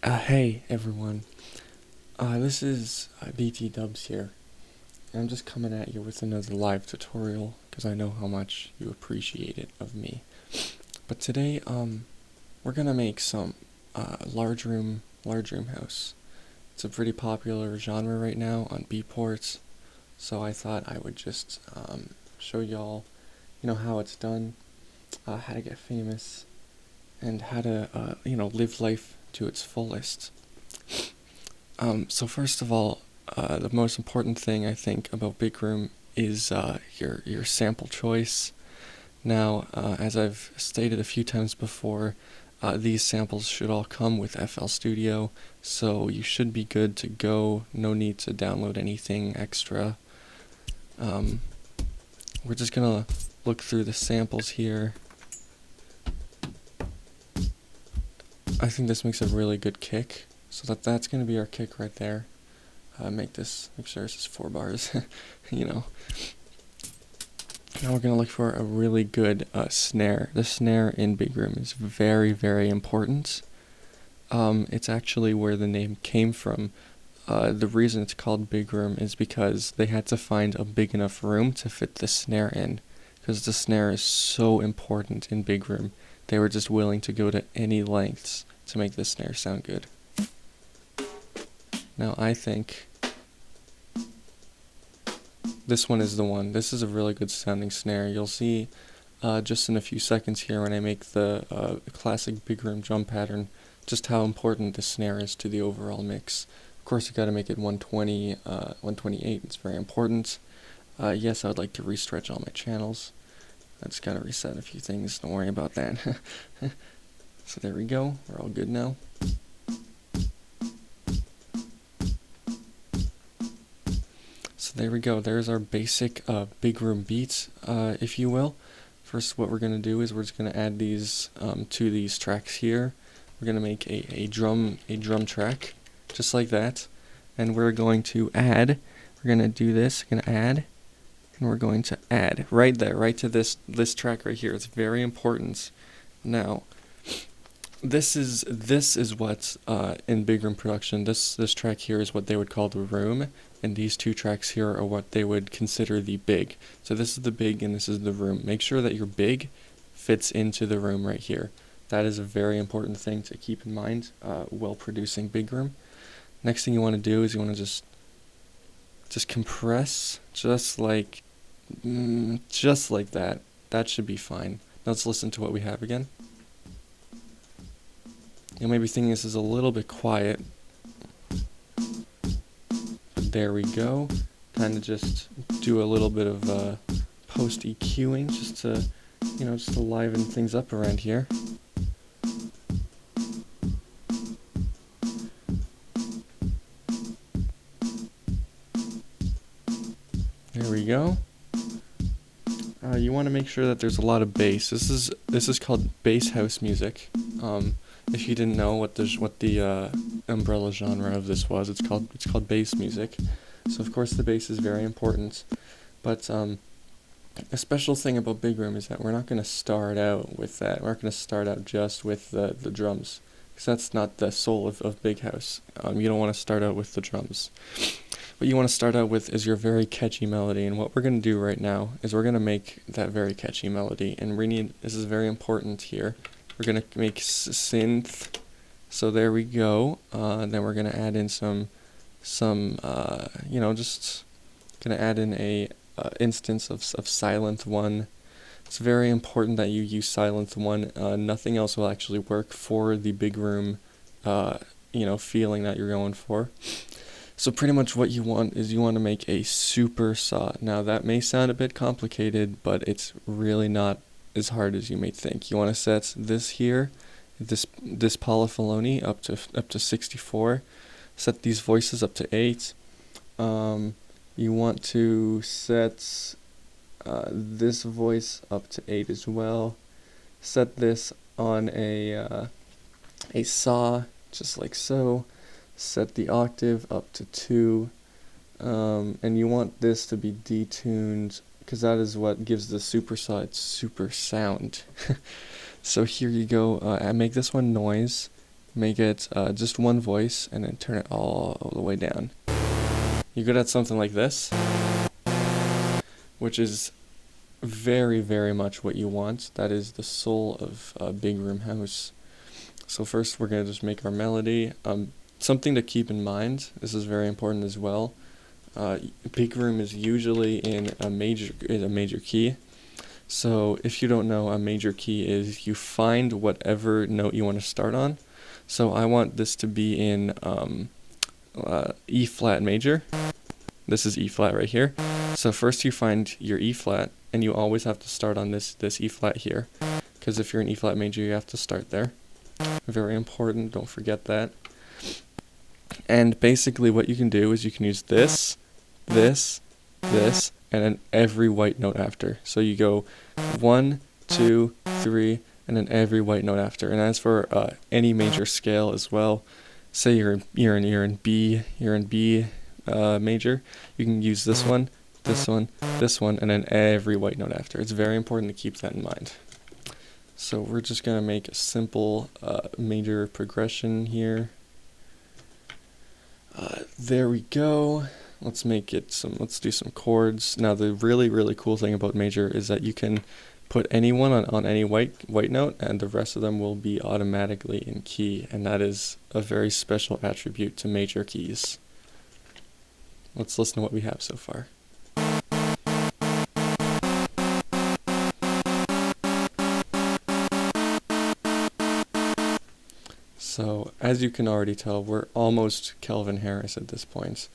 Hey everyone, this is BT Dubs here, and I'm just coming at you with another live tutorial because I know how much you appreciate it of me. But today, we're gonna make some large room house. It's a pretty popular genre right now on Beatports, so I thought I would just show y'all, how it's done, how to get famous, and how to live life to its fullest. So first of all, the most important thing I think about Bigroom is your sample choice. Now, as I've stated a few times before, these samples should all come with FL Studio, so you should be good to go. No need to download anything extra. We're just gonna look through the samples here. I think this makes a really good kick. So that's going to be our kick right there. Make sure this is 4 bars, Now we're going to look for a really good snare. The snare in Bigroom is very, very important. It's actually where the name came from. The reason it's called Bigroom is because they had to find a big enough room to fit the snare in. Because the snare is so important in Bigroom. They were just willing to go to any lengths to make the snare sound good. Now I think this one is the one. This is a really good sounding snare. You'll see just in a few seconds here when I make the classic Bigroom drum pattern just how important the snare is to the overall mix. Of course you gotta make it 120, 128, it's very important. Yes, I would like to restretch all my channels. I just gotta reset a few things, don't worry about that. So there we go, we're all good now. So there we go, there's our basic Bigroom beat, if you will. First what we're going to do is we're just going to add these to these tracks here. We're going to make a drum track, just like that. And we're going to add, we're going to do this, we're going to add, and we're going to add right there, right to this track right here. It's very important. Now, this is what in Bigroom production, this track here is what they would call the room, and these two tracks here are what they would consider the big. So this is the big and this is the room. Make sure that your big fits into the room right here. That is a very important thing to keep in mind while producing Bigroom. Next thing you want to do is you want to just compress just like that. That should be fine. Now let's listen to what we have again. You may be thinking this is a little bit quiet, but there we go. Kind of just do a little bit of post EQing just to, just to liven things up around here. There we go. You want to make sure that there's a lot of bass. This is called bass house music. If you didn't know what the umbrella genre of this was, it's called bass music. So of course the bass is very important, but a special thing about Bigroom is that we're not going to start out with that. We're not going to start out just with the drums, because that's not the soul of Big House. You don't want to start out with the drums. What you want to start out with is your very catchy melody, and what we're going to do right now is we're going to make that very catchy melody, and this is very important here. We're going to make synth, so there we go. Then we're going to add in some just going to add in a instance of Silent 1. It's very important that you use Silent 1. Nothing else will actually work for the Bigroom, feeling that you're going for. So pretty much what you want is you want to make a super saw. Now that may sound a bit complicated, but it's really not as hard as you may think. You want to set this here, this polyphony up to 64. Set these voices up to 8. You want to set this voice up to 8 as well. Set this on a saw, just like so. Set the octave up to 2, and you want this to be detuned because that is what gives the super saw its super sound. So here you go. I make this one noise, make it just one voice, and then turn it all the way down. You're good at something like this, which is very, very much what you want. That is the soul of Bigroom House. So first we're going to just make our melody. Something to keep in mind, this is very important as well. Bigroom is usually in a major key. So if you don't know, a major key is you find whatever note you want to start on. So I want this to be in E flat major. This is E flat right here. So first you find your E flat, and you always have to start on this E flat here, because if you're in E flat major, you have to start there. Very important, don't forget that. And basically what you can do is you can use this, this, this, and then every white note after. So you go 1, 2, 3, and then every white note after. And as for any major scale as well, say you're in B major, you can use this one, this one, this one, and then every white note after. It's very important to keep that in mind. So we're just gonna make a simple major progression here. There we go. Let's do some chords. Now the really cool thing about major is that you can put anyone on any white note, and the rest of them will be automatically in key, and that is a very special attribute to major keys. Let's listen to what we have so far. So, as you can already tell, we're almost Calvin Harris at this point.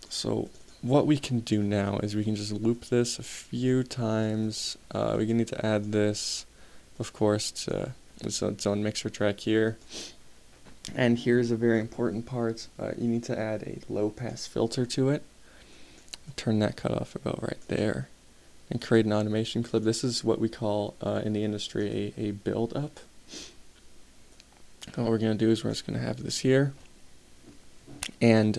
So, what we can do now is we can just loop this a few times. We need to add this, of course, to its own mixer track here. And here's a very important part. You need to add a low-pass filter to it. Turn that cutoff about right there. And create an automation clip. This is what we call, in the industry, a build-up. What we're going to do is we're just going to have this here, and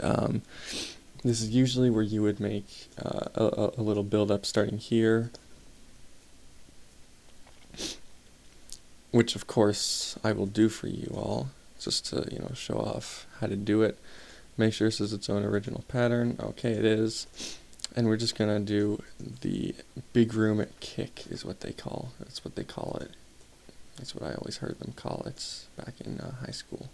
this is usually where you would make a little build-up starting here, which of course I will do for you all, just to show off how to do it. Make sure this is its own original pattern. Okay, it is. And we're just going to do the Bigroom kick is what they call. That's what they call it. That's what I always heard them call it back in high school.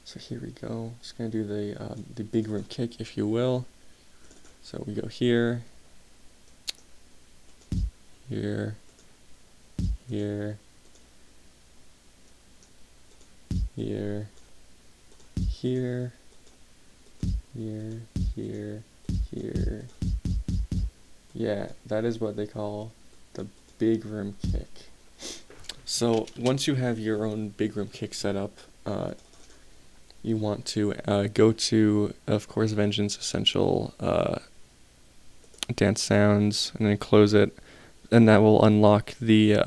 So here we go. Just gonna do the Bigroom kick, if you will. So we go here, here, here, here, here, here, here, here. Yeah, that is what they call the Bigroom kick. So once you have your own Bigroom kick set up, you want to go to, of course, Vengeance Essential Dance Sounds, and then close it, and that will unlock the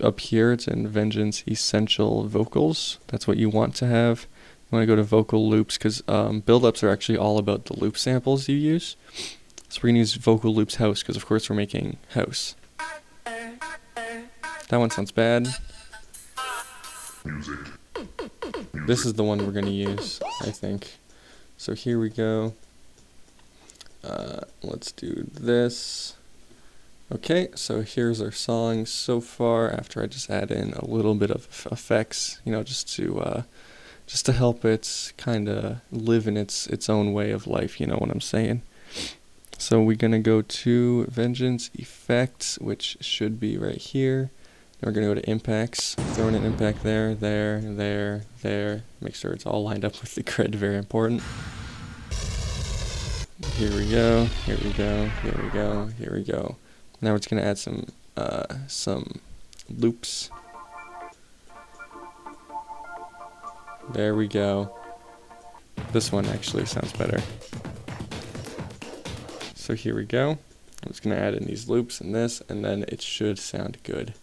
up here. It's in Vengeance Essential Vocals. That's what you want to have. You want to go to Vocal Loops, because build-ups are actually all about the loop samples you use. So we're going to use Vocal Loops House, because of course we're making house. That one sounds bad. This is the one we're going to use, I think. So here we go. Let's do this. Okay, so here's our song so far, after I just add in a little bit of effects, just to help it kind of live in its own way of life, you know what I'm saying? So we're going to go to Vengeance Effects, which should be right here. We're going to go to impacts, throw in an impact there, there. Make sure it's all lined up with the grid, very important. Here we go, here we go, here we go, here we go. Now we're just going to add some loops. There we go. This one actually sounds better. So here we go. I'm just going to add in these loops and this, and then it should sound good.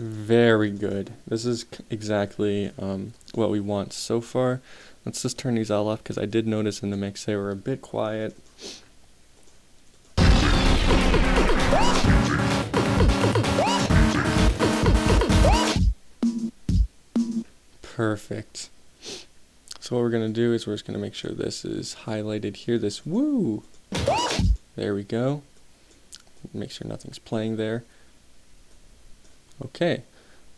Very good. This is exactly what we want so far. Let's just turn these all up because I did notice in the mix they were a bit quiet. Perfect. So what we're going to do is we're just going to make sure this is highlighted here, this woo. There we go. Make sure nothing's playing there. Okay,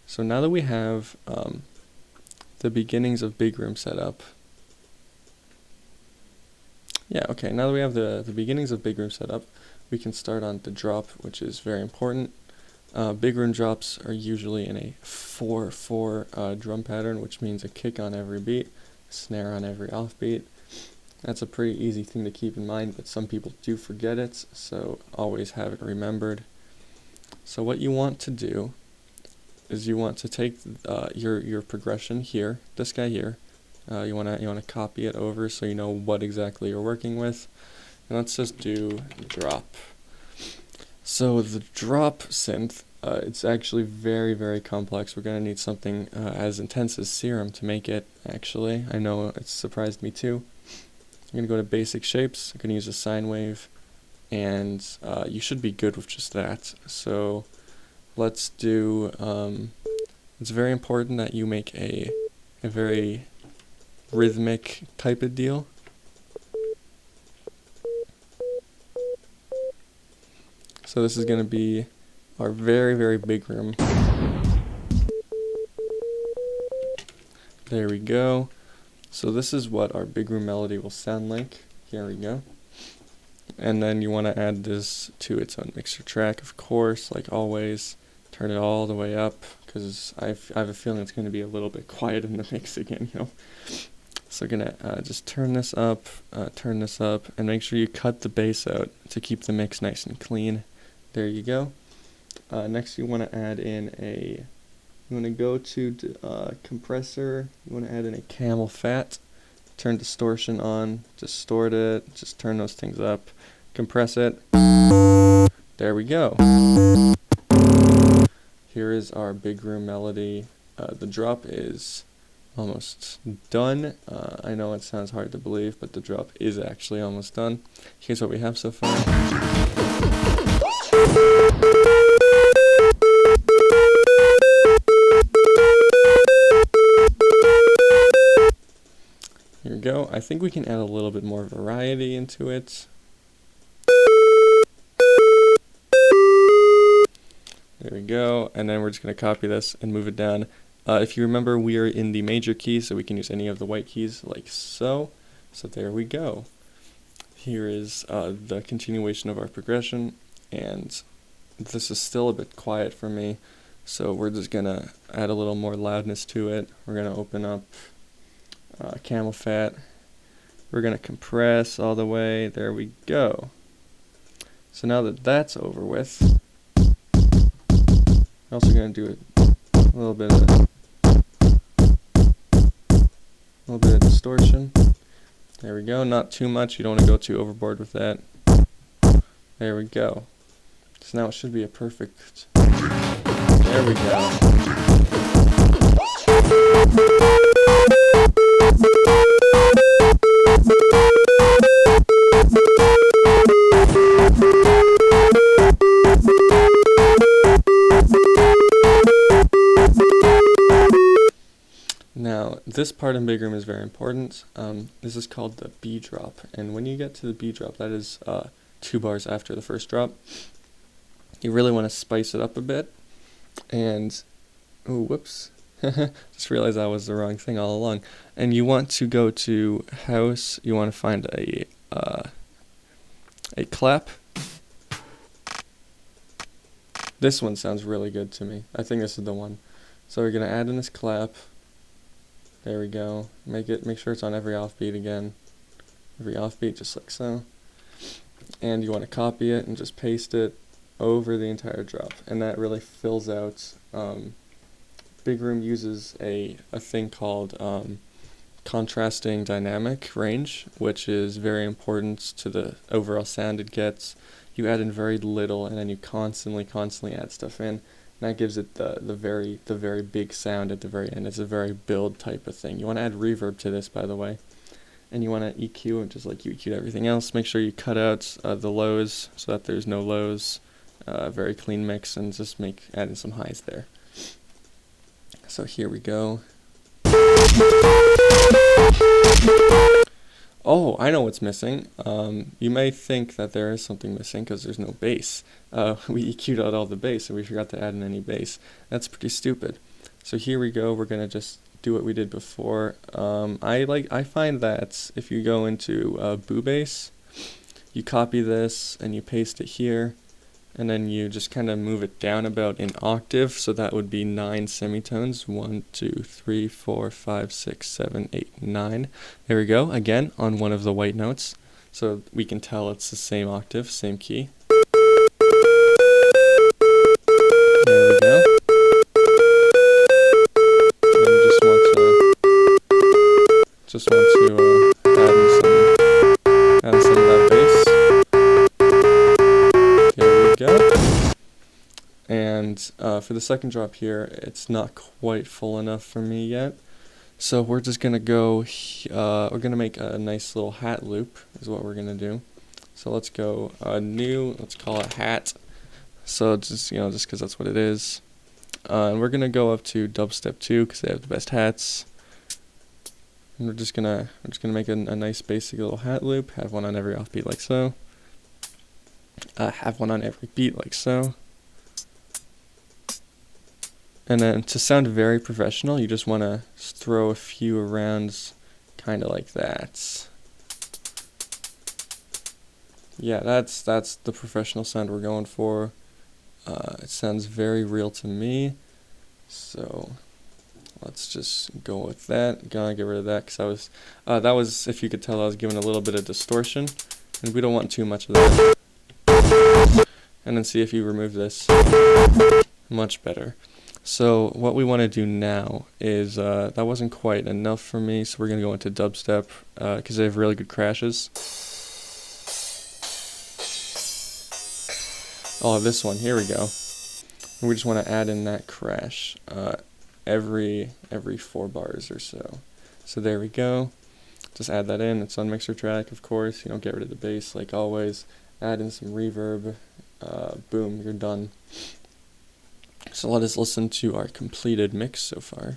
so now that we have the beginnings of Bigroom set up, now that we have the beginnings of Bigroom set up, we can start on the drop, which is very important. Bigroom drops are usually in a 4/4 drum pattern, which means a kick on every beat, snare on every offbeat. That's a pretty easy thing to keep in mind, but some people do forget it, so always have it remembered. So what you want to do is you want to take your progression here, this guy here. You wanna copy it over so you know what exactly you're working with. And let's just do drop. So the drop synth, it's actually very, very complex. We're gonna need something as intense as Serum to make it. Actually, I know it surprised me too. I'm gonna go to basic shapes. I'm gonna use a sine wave, and you should be good with just that. So let's do. It's very important that you make a very rhythmic type of deal. So this is going to be our very, very Bigroom. There we go. So this is what our Bigroom melody will sound like. Here we go. And then you want to add this to its own mixer track, of course, like always. Turn it all the way up, because I have a feeling it's going to be a little bit quiet in the mix again, you know. So we're going to just turn this up, and make sure you cut the bass out to keep the mix nice and clean. There you go. Next you want to add in you want to go to compressor, you want to add in a camel fat, turn distortion on, distort it, just turn those things up, compress it. There we go. Here is our Bigroom melody. The drop is almost done. I know it sounds hard to believe, but the drop is actually almost done. Here's what we have so far. Here we go. I think we can add a little bit more variety into it. There we go, and then we're just going to copy this and move it down. If you remember, we are in the major key, so we can use any of the white keys, like so. So there we go. Here is the continuation of our progression, and this is still a bit quiet for me, so we're just going to add a little more loudness to it. We're going to open up camel fat. We're going to compress all the way. There we go. So now that that's over with, we're also going to do a little bit of distortion. There we go. Not too much. You don't want to go too overboard with that. There we go. So now it should be a perfect. There we go. Now, this part in Bigroom is very important. This is called the B drop, and when you get to the B drop, that is 2 bars after the first drop, you really want to spice it up a bit, and, oh, whoops, just realized that was the wrong thing all along, and you want to go to house, you want to find a clap. This one sounds really good to me. I think this is the one. So we're going to add in this clap. There we go. Make sure it's on every offbeat again. Every offbeat, just like so. And you want to copy it and just paste it over the entire drop. And that really fills out. Bigroom uses a thing called contrasting dynamic range, which is very important to the overall sound it gets. You add in very little, and then you constantly add stuff in. that gives it the very big sound at the very end. It's a very build type of thing. You want to add reverb to this, by the way, and you want to EQ it just like you EQ'd everything else. Make sure you cut out the lows so that there's no lows. Very clean mix, and just add in some highs there. So here we go. Oh, I know what's missing. You may think that there is something missing because there's no bass. We EQ'd out all the bass and we forgot to add in any bass. That's pretty stupid. So here we go. We're gonna just do what we did before. I find that if you go into Boo Bass, you copy this and you paste it here, and then you just kind of move it down about an octave, so that would be 9 semitones. 1, 2, 3, 4, 5, 6, 7, 8, 9. There we go, again, on one of the white notes, so we can tell it's the same octave, same key. There we go. And you just want to add in some of that bass. And for the second drop here, it's not quite full enough for me yet. So we're just going to go, we're going to make a nice little hat loop is what we're going to do. So let's go new, let's call it hat. So just because that's what it is. And we're going to go up to dubstep 2 because they have the best hats. And we're just gonna make a nice basic little hat loop, have one on every offbeat like so. Have one on every beat like so. And then to sound very professional, you just want to throw a few arounds kind of like that. Yeah, that's the professional sound we're going for. It sounds very real to me. So let's just go with that. Gonna get rid of that because that was, if you could tell, I was giving a little bit of distortion, and we don't want too much of that. And then see if you remove this. Much better. So what we want to do now is, that wasn't quite enough for me, so we're going to go into dubstep, because they have really good crashes. Oh, this one, here we go. And we just want to add in that crash, every 4 bars or so. So there we go. Just add that in. It's on mixer track, of course. You don't get rid of the bass like always. Add in some reverb. Boom, you're done. So let us listen to our completed mix so far.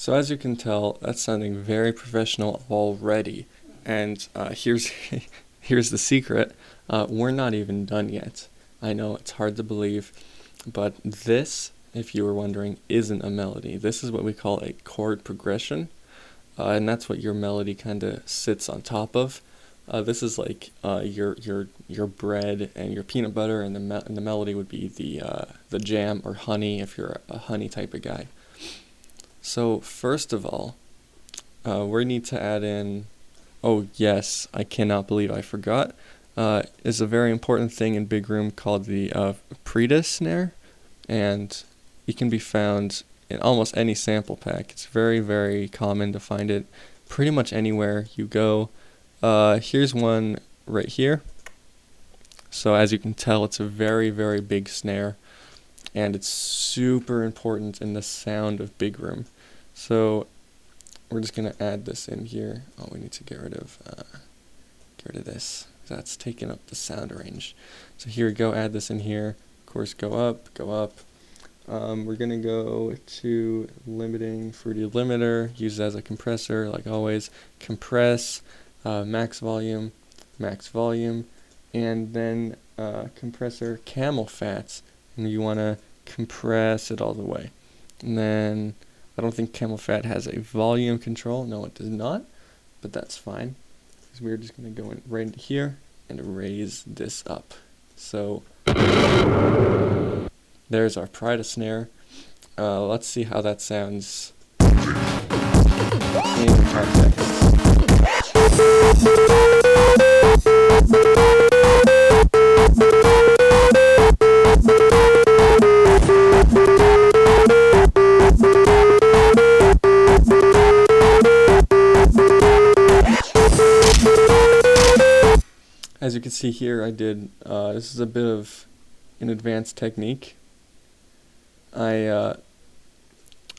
So as you can tell, that's sounding very professional already. And here's the secret. We're not even done yet. I know it's hard to believe, but this, if you were wondering, isn't a melody. This is what we call a chord progression, and that's what your melody kind of sits on top of. This is like your bread and your peanut butter, and the melody would be the jam or honey if you're a honey type of guy. So first of all, we need to add in, oh yes, I cannot believe I forgot, is a very important thing in Bigroom called the Preta snare, and it can be found in almost any sample pack. It's very, very common to find it pretty much anywhere you go. Here's one right here. So as you can tell, it's a very, very big snare, and it's super important in the sound of Bigroom. So we're just gonna add this in here. Oh, we need to get rid of this. That's taking up the sound range. So here we go. Add this in here. course, go up, go up. We're going to go to limiting fruity limiter, use it as a compressor, like always. Compress, max volume, and then compressor camel fats, and you want to compress it all the way. And then I don't think camel fat has a volume control. No, it does not, but that's fine, because we're just going to go in right into here and raise this up. So there's our Prida snare. Let's see how that sounds in 5 seconds. As you can see here, I did, this is a bit of an advanced technique. I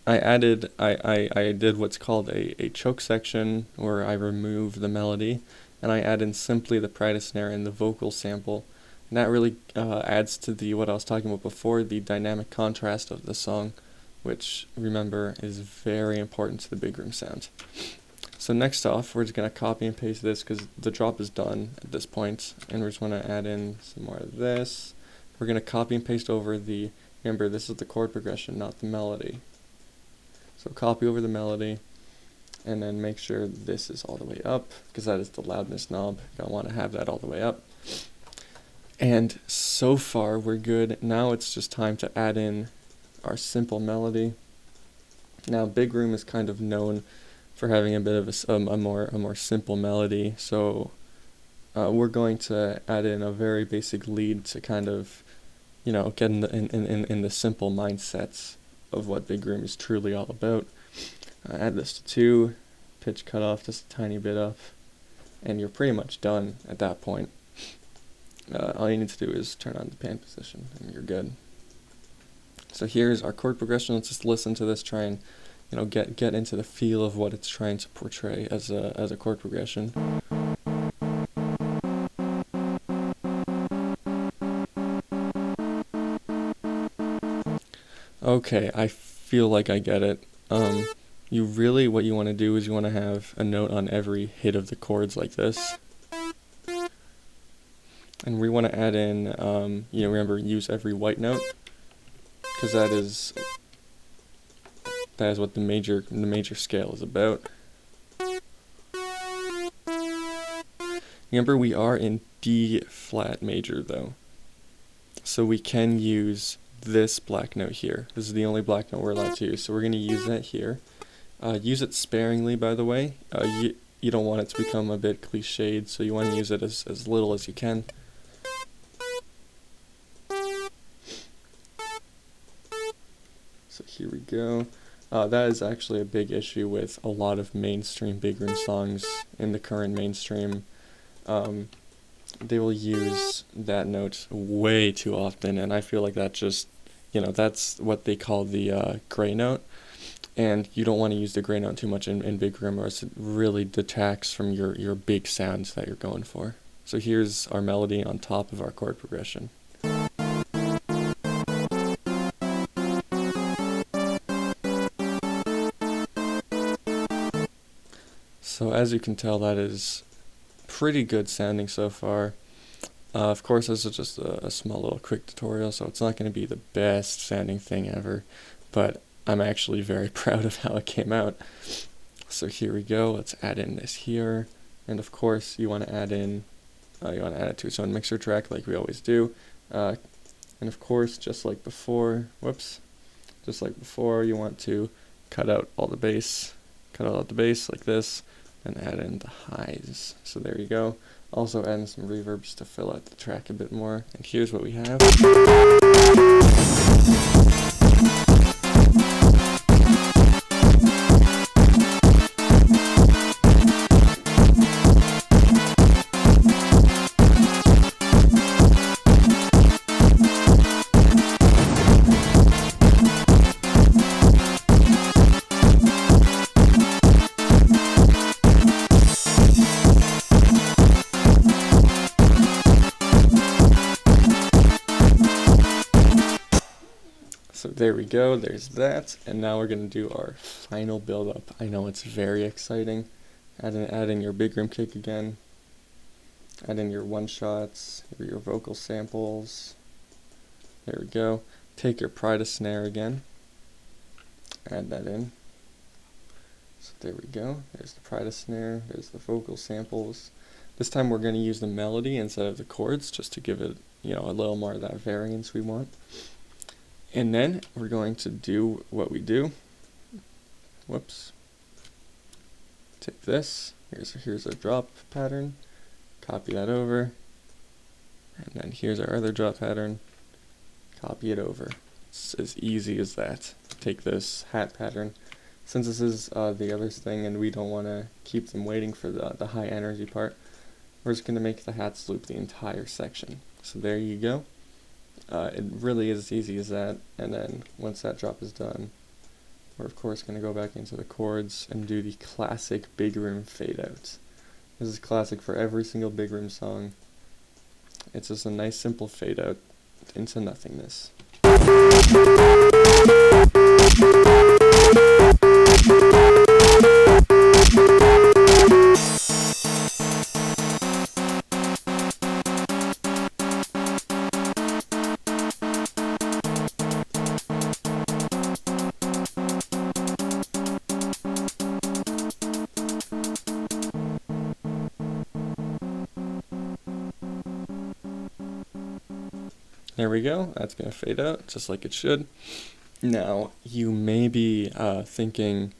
did what's called a choke section, where I remove the melody, and I add in simply the Prida snare and the vocal sample. And that really adds to what I was talking about before, the dynamic contrast of the song, which, remember, is very important to the Bigroom sound. So next off, we're just going to copy and paste this, because the drop is done at this point, and we're just going to add in some more of this. We're going to copy and paste over the, remember, this is the chord progression, not the melody. So copy over the melody, and then make sure this is all the way up, because that is the loudness knob. You don't want to have that all the way up. And so far, we're good. Now it's just time to add in our simple melody. Now, Bigroom is kind of known for having a bit of a more simple melody, so we're going to add in a very basic lead to kind of, you know, get in the simple mindsets of what Bigroom is truly all about. Add this to 2, pitch cut off just a tiny bit up, and you're pretty much done at that point. All you need to do is turn on the pan position, and you're good. So here's our chord progression. Let's just listen to this, try and, you know, get into the feel of what it's trying to portray as a chord progression. Okay, I feel like I get it. What you want to do is you want to have a note on every hit of the chords like this. And we want to add in, you know, remember, use every white note, because that is what the major scale is about. Remember, we are in D flat major though, so we can use this black note here. This is the only black note we're allowed to use, so we're going to use that here. Use it sparingly, by the way. You don't want it to become a bit cliched, so you want to use it as little as you can. So here we go. That is actually a big issue with a lot of mainstream Bigroom songs in the current mainstream. They will use that note way too often, and I feel like that just, you know, that's what they call the gray note, and you don't want to use the gray note too much in Bigroom, or else it really detracts from your big sounds that you're going for. So here's our melody on top of our chord progression. So as you can tell, that is pretty good sounding so far. Of course, this is just a small little quick tutorial, so it's not going to be the best sounding thing ever, but I'm actually very proud of how it came out. So here we go. Let's add in this here, and of course you want to add in, it to its own mixer track like we always do, and of course, just like before, you want to cut out all the bass, like this, and add in the highs. So there you go. Also add in some reverbs to fill out the track a bit more. And here's what we have. So there we go, there's that, and now we're going to do our final build-up. I know it's very exciting. Add in your Bigroom kick again. Add in your one-shots, your vocal samples. There we go. Take your Pride snare again. Add that in. So there we go. There's the Pride snare, there's the vocal samples. This time we're going to use the melody instead of the chords, just to give it, a little more of that variance we want. And then we're going to do what we do. Whoops. Take this. Here's our drop pattern. Copy that over. And then here's our other drop pattern. Copy it over. It's as easy as that. Take this hat pattern. Since this is the other thing and we don't want to keep them waiting for the high energy part, we're just going to make the hats loop the entire section. So there you go. It really is as easy as that, and then once that drop is done, we're of course going to go back into the chords and do the classic Bigroom fade out. This is classic for every single Bigroom song. It's just a nice simple fade out into nothingness. There we go, that's going to fade out just like it should. Now, you may be thinking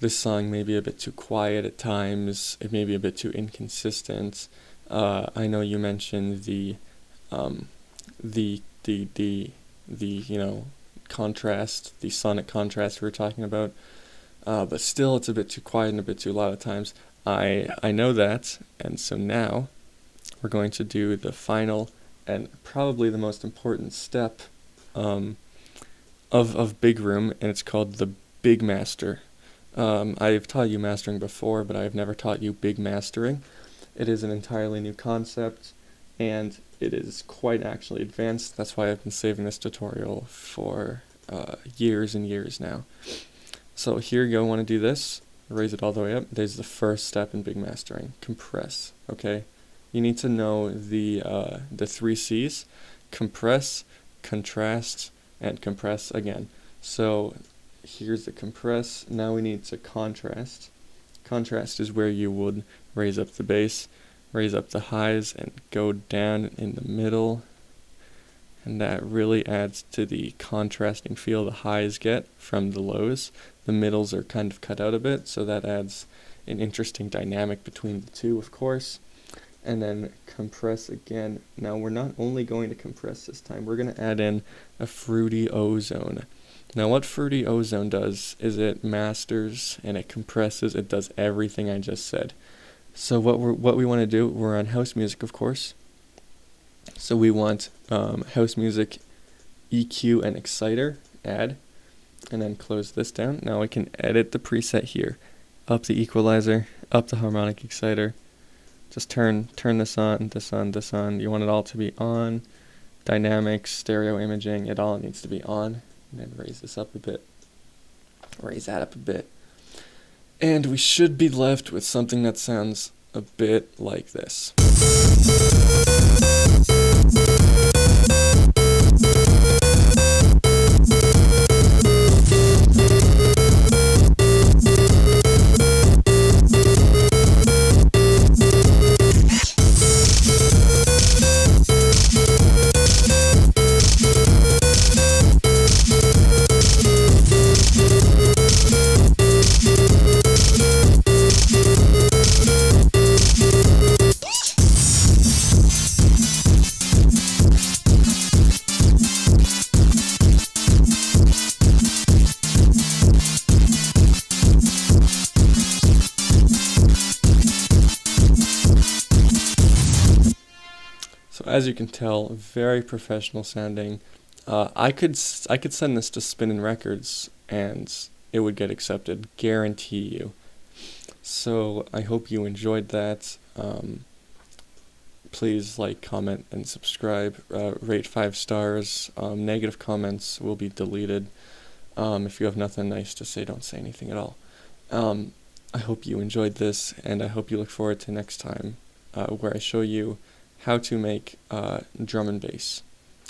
this song may be a bit too quiet at times, it may be a bit too inconsistent. I know you mentioned the contrast, the sonic contrast we were talking about, but still it's a bit too quiet and a bit too loud at times. I know that, and so now we're going to do the final and probably the most important step of Bigroom, and it's called the Big Master. I've taught you mastering before, but I've never taught you big mastering. It is an entirely new concept, and it is quite actually advanced. That's why I've been saving this tutorial for years and years now. So here you go, want to do this, raise it all the way up. There's the first step in big mastering, compress, okay? You need to know the 3 C's: compress, contrast, and compress again. So here's the compress. Now we need to contrast. Contrast is where you would raise up the bass, raise up the highs, and go down in the middle. And that really adds to the contrasting feel the highs get from the lows. The middles are kind of cut out a bit, so that adds an interesting dynamic between the two, of course. And then compress again. Now we're not only going to compress this time, we're going to add in a fruity ozone. Now what fruity ozone does is it masters and it compresses, it does everything I just said. So what we want to do, we're on house music of course. So we want house music, EQ and exciter, add, and then close this down. Now we can edit the preset here. Up the equalizer, up the harmonic exciter. Just turn this on, this on, this on. You want it all to be on. Dynamics, stereo imaging, it all needs to be on. And then raise this up a bit. Raise that up a bit. And we should be left with something that sounds a bit like this. So as you can tell, very professional sounding. I could send this to Spinnin' Records and it would get accepted, guarantee you. So I hope you enjoyed that. please like, comment, and subscribe. Rate 5 stars. Negative comments will be deleted. If you have nothing nice to say, don't say anything at all. I hope you enjoyed this, and I hope you look forward to next time, where I show you how to make drum and bass.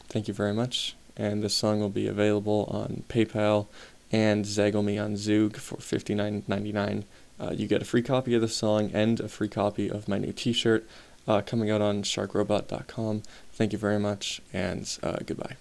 Thank you very much, and this song will be available on PayPal and Zaggle me on Zoog for $59.99. You get a free copy of the song and a free copy of my new t-shirt coming out on sharkrobot.com. Thank you very much, and goodbye.